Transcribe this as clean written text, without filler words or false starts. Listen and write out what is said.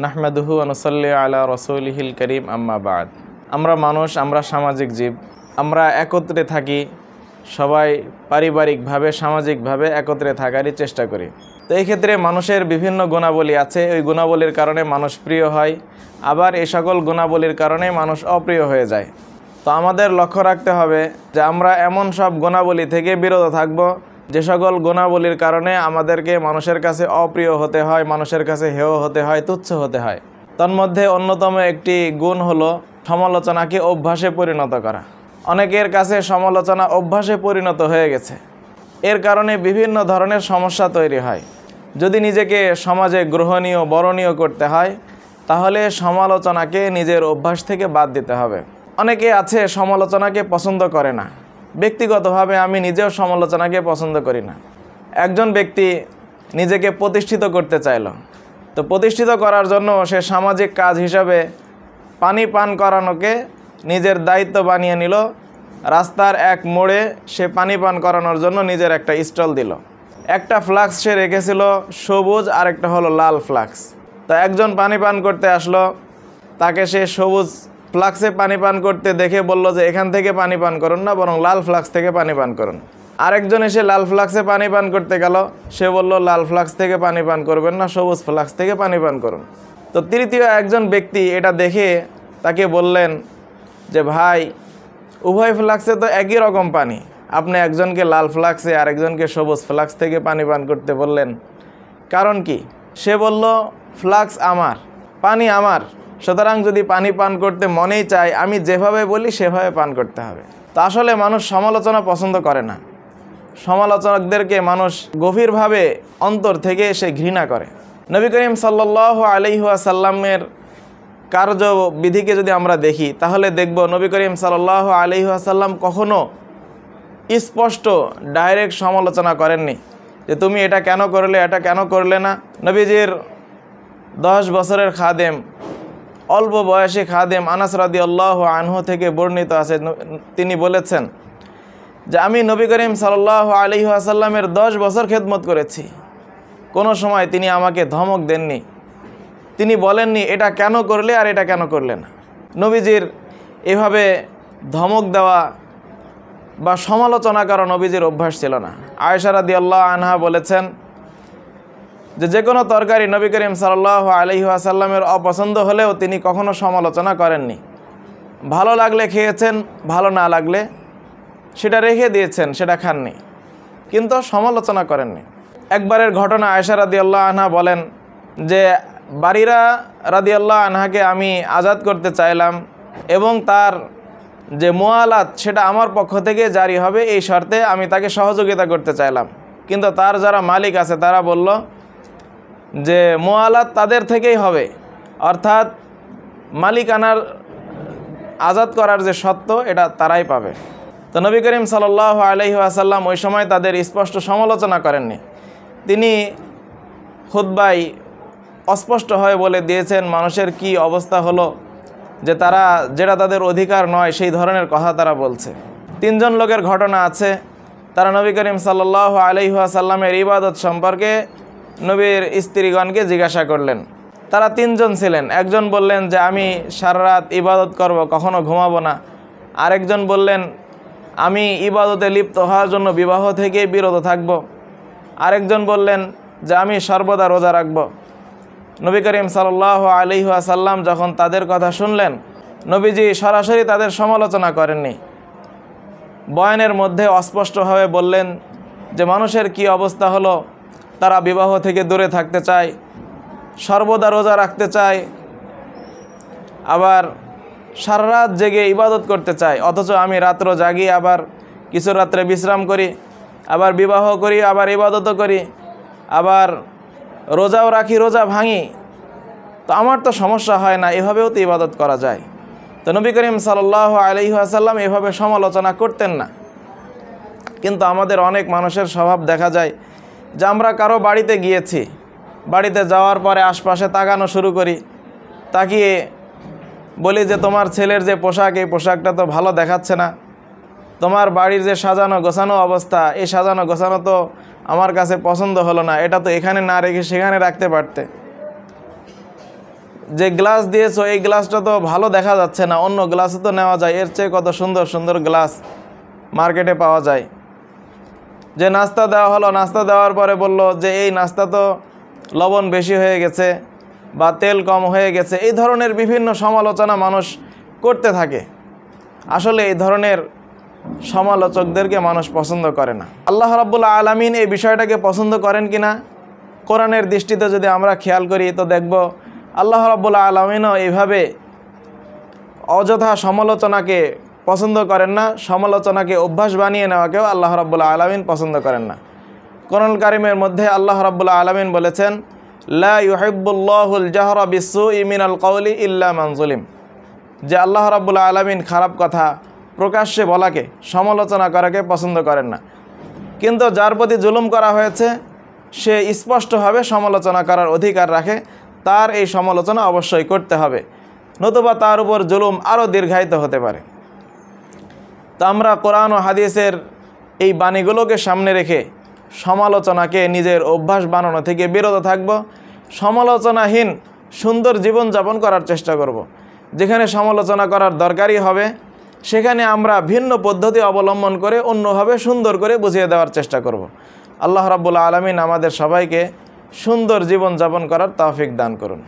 নাহমাদুহু ওয়া নুসাল্লি আলা রাসূলিহিল কারীম আম্মা বাদ। আমরা মানুষ, আমরা সামাজিক জীব। আমরা একত্রে থাকি, সবাই পারিবারিকভাবে সামাজিকভাবে একত্রে থাকারই চেষ্টা করি। তো এই ক্ষেত্রে মানুষের বিভিন্ন গুণাবলী আছে। ওই গুণাবলীর কারণে মানুষ প্রিয় হয়, আবার এই সকল গুণাবলীর কারণে মানুষ অপ্রিয় হয়ে যায়। তো আমাদের লক্ষ্য রাখতে হবে যে আমরা এমন সব গুণাবলী থেকে বিরত থাকব যে সকল গুণাবলীর কারণে আমাদেরকে মানুষের কাছে অপ্রিয় হতে হয়, মানুষের কাছে হেয় হতে হয়, তুচ্ছ হতে হয়। তন্মধ্যে অন্যতম একটি গুণ হলো সমালোচনাকে অভ্যাসে পরিণত করা। অনেকের কাছে সমালোচনা অভ্যাসে পরিণত হয়ে গেছে। এর কারণে বিভিন্ন ধরনের সমস্যা তৈরি হয়। যদি নিজেকে সমাজে গ্রহণীয়, বরণীয় করতে হয়, তাহলে সমালোচনাকে নিজের অভ্যাস থেকে বাদ দিতে হবে। অনেকে আছে সমালোচনাকে পছন্দ করে না। ব্যক্তিগতভাবে আমি নিজেও সমালোচনাকে পছন্দ করি না। একজন ব্যক্তি নিজেকে প্রতিষ্ঠিত করতে চাইল, তো প্রতিষ্ঠিত করার জন্য সে সামাজিক কাজ হিসাবে পানি পান করানোকে নিজের দায়িত্ব বানিয়ে নিল। রাস্তার এক মোড়ে সে পানি পান করানোর জন্য নিজের একটা স্টল দিল। একটা ফ্লাক্স সে রেখেছিল সবুজ, আর একটা হলো লাল ফ্লাক্স। তো একজন পানি পান করতে আসলো, তাকে সে সবুজ ফ্লাক্সে পানি পান করতে দেখে বলল যে এখান থেকে পানি পান করুন না, বরং লাল ফ্লাক্স থেকে পানি পান করুন। আরেকজন এসে লাল ফ্লাক্সে পানি পান করতে গেল, সে বলল লাল ফ্লাক্স থেকে পানি পান করবেন না, সবুজ ফ্লাক্স থেকে পানি পান করুন। তো তৃতীয় একজন ব্যক্তি এটা দেখে তাকে বললেন যে ভাই, উভয় ফ্লাক্সে তো একই রকম পানি, আপনি একজনকে লাল ফ্লাক্সে আর একজনকে সবুজ ফ্লাক্স থেকে পানি পান করতে বললেন, কারণ কি? সে বলল ফ্লাক্স আমার, পানি আমার, সুতরাং যদি পানি পান করতে মনেই চায়, আমি যেভাবে বলি সেভাবে পান করতে হবে। তা আসলে মানুষ সমালোচনা পছন্দ করে না। সমালোচকদেরকে মানুষ গভীরভাবে অন্তর থেকে সে ঘৃণা করে। নবী করিম সাল্লাল্লাহু আলাইহি ওয়াসাল্লামের কার্যবিধিকে যদি আমরা দেখি, তাহলে দেখব নবী করিম সাল্লাল্লাহু আলাইহি ওয়াসাল্লাম কখনো স্পষ্ট ডাইরেক্ট সমালোচনা করেননি যে তুমি এটা কেন করলে, এটা কেন করলে না। নবীজির 10 বছরের খাদেম, অল্প বয়সী খাদেম আনাস রাদিয়াল্লাহু আনহু থেকে বর্ণিত আছে, তিনি বলেছেন যে আমি নবী করিম সাল্লাল্লাহু আলাইহি ওয়াসাল্লামের 10 বছর খেদমত করেছি, কোনো সময় তিনি আমাকে ধমক দেননি। তিনি বলেননি এটা কেন করলে আর এটা কেন করলে না। নবীজির এভাবে ধমক দেওয়া বা সমালোচনা করা নবীজির অভ্যাস ছিল না। আয়েশা রাদিয়াল্লাহু আনহা বলেছেন যে কোনো তরকারি নবী করিম সাল্লাল্লাহু আলাইহি ওয়াসাল্লামের অপছন্দ হলেও তিনি কখনো সমালোচনা করেননি। ভালো লাগলে খেয়েছেন, ভালো না লাগলে সেটা রেখে দিয়েছেন, সেটা খাননি, কিন্তু সমালোচনা করেননি। একবারের ঘটনা আয়েশা রাদিয়াল্লাহু আনহা বলেন যে বারিরা রাদিয়াল্লাহু আনহাকে আমি আজাদ করতে চাইলাম এবং তার যে মুআলাত সেটা আমার পক্ষ থেকে জারি হবে এই শর্তে আমি তাকে সহযোগিতা করতে চাইলাম, কিন্তু তার যারা মালিক আছে তারা বলল যে মুআলাত তাদের থেকেই হবে, অর্থাৎ মালিকানার আজাদ করার যে সত্ত্ব এটা তারাই পাবে। তো নবী করিম সাল্লাল্লাহু আলাইহি ওয়াসাল্লাম ওই সময় তাদের স্পষ্ট সমালোচনা করেননি। তিনি খুতবায় অস্পষ্ট হয়ে বলে দিয়েছেন মানুষের কি অবস্থা হলো যে তারা যেটা তাদের অধিকার নয় সেই ধরনের কথা তারা বলছে। 3 জন লোকের ঘটনা আছে, তারা নবী করিম সাল্লাল্লাহু আলাইহি ওয়াসাল্লামের ইবাদত সম্পর্কে নবীর স্ত্রীগণকে জিজ্ঞাসা করলেন। তারা 3 জন ছিলেন। একজন বললেন যে আমি সারা রাত ইবাদত করব, কখনো ঘুমাবো না। আরেকজন বললেন আমি ইবাদতে লিপ্ত হওয়ার জন্য বিবাহ থেকে বিরত থাকব। আরেকজন বললেন যে আমি সর্বদা রোজা রাখব। নবী করিম সাল্লাল্লাহু আলাইহি ওয়াসাল্লাম যখন তাদের কথা শুনলেন, নবীজি সরাসরি তাদের সমালোচনা করেননি, বয়ানের মধ্যে অস্পষ্টভাবে বললেন যে মানুষের কি অবস্থা হলো, তারা বিবাহ থেকে দূরে থাকতে চায়, সর্বদা রোজা রাখতে চায়, আবার সারা রাত জেগে ইবাদত করতে চায়, অথচ আমি রাত্র জাগি, আবার কিছু রাত্রে বিশ্রাম করি, আবার বিবাহ করি, আবার ইবাদতও করি, আবার রোজাও রাখি, রোজা ভাঙি, তো আমার তো সমস্যা হয় না, এভাবেও তো ইবাদত করা যায়। তো নবী করিম সাল্লাল্লাহু আলাইহি ওয়াসাল্লাম এভাবে সমালোচনা করতেন না। কিন্তু আমাদের অনেক মানুষের স্বভাব দেখা যায় যে আমরা কারো বাড়িতে গিয়েছি, বাড়িতে যাওয়ার পরে আশপাশে তাকানো শুরু করি, তাকিয়ে বলি যে তোমার ছেলের যে পোশাক, এই পোশাকটা তো ভালো দেখাচ্ছে না, তোমার বাড়ির যে সাজানো গোছানো অবস্থা, এই সাজানো গোছানো তো আমার কাছে পছন্দ হলো না, এটা তো এখানে না রেখে সেখানে রাখতে পারতে। যে গ্লাস দিয়েছো এই গ্লাসটা তো ভালো দেখা যাচ্ছে না, অন্য গ্লাসও তো নেওয়া যায়, এর চেয়ে কত সুন্দর সুন্দর গ্লাস মার্কেটে পাওয়া যায়। যে নাস্তা দেওয়া হলো, নাস্তা দেওয়ার পরে বলল যে এই নাস্তা তো লবণ বেশি হয়ে গেছে বা তেল কম হয়ে গেছে। এই ধরনের বিভিন্ন সমালোচনা মানুষ করতে থাকে। আসলে এই ধরনের সমালোচকদেরকে মানুষ পছন্দ করে না। আল্লাহ রাব্বুল আলামিন এই বিষয়টাকে পছন্দ করেন কিনা কোরআনের দৃষ্টিতে যদি আমরা খেয়াল করি তো দেখব আল্লাহ রাব্বুল আলামিনও এইভাবে অযথা সমালোচনাকে পছন্দ করেন না, সমালোচনাকে অভ্যাস বানিয়ে নেওয়াকেও আল্লাহ রাব্বুল আলামিন পছন্দ করেন না। কোরআন কারিমের মধ্যে আল্লাহ রাব্বুল আলামিন বলেছেন, লা ইউহিব্বুল্লাহুল জাহরা বিসসুই মিনাল কওলি ইল্লা মান যুলিম, যে আল্লাহ রাব্বুল আলামিন খারাপ কথা প্রকাশ্যে বলাকে, সমালোচনা করাকে পছন্দ করেন না। কিন্তু যার প্রতি জুলুম করা হয়েছে সে স্পষ্টভাবে সমালোচনা করার অধিকার রাখে, তার এই সমালোচনা অবশ্যই করতে হবে, নতুবা তার উপর জুলুম আরও দীর্ঘায়িত হতে পারে। তো আমরা কোরআন ও হাদিসের এই বাণীগুলোকে সামনে রেখে সমালোচনাকে নিজের অভ্যাস বানানো থেকে বিরত থাকব, সমালোচনাহীন সুন্দর জীবনযাপন করার চেষ্টা করব। যেখানে সমালোচনা করার দরকারই হবে সেখানে আমরা ভিন্ন পদ্ধতি অবলম্বন করে অন্যভাবে সুন্দর করে বুঝিয়ে দেওয়ার চেষ্টা করব। আল্লাহ রাব্বুল আলামিন আমাদের সবাইকে সুন্দর জীবনযাপন করার তৌফিক দান করুন।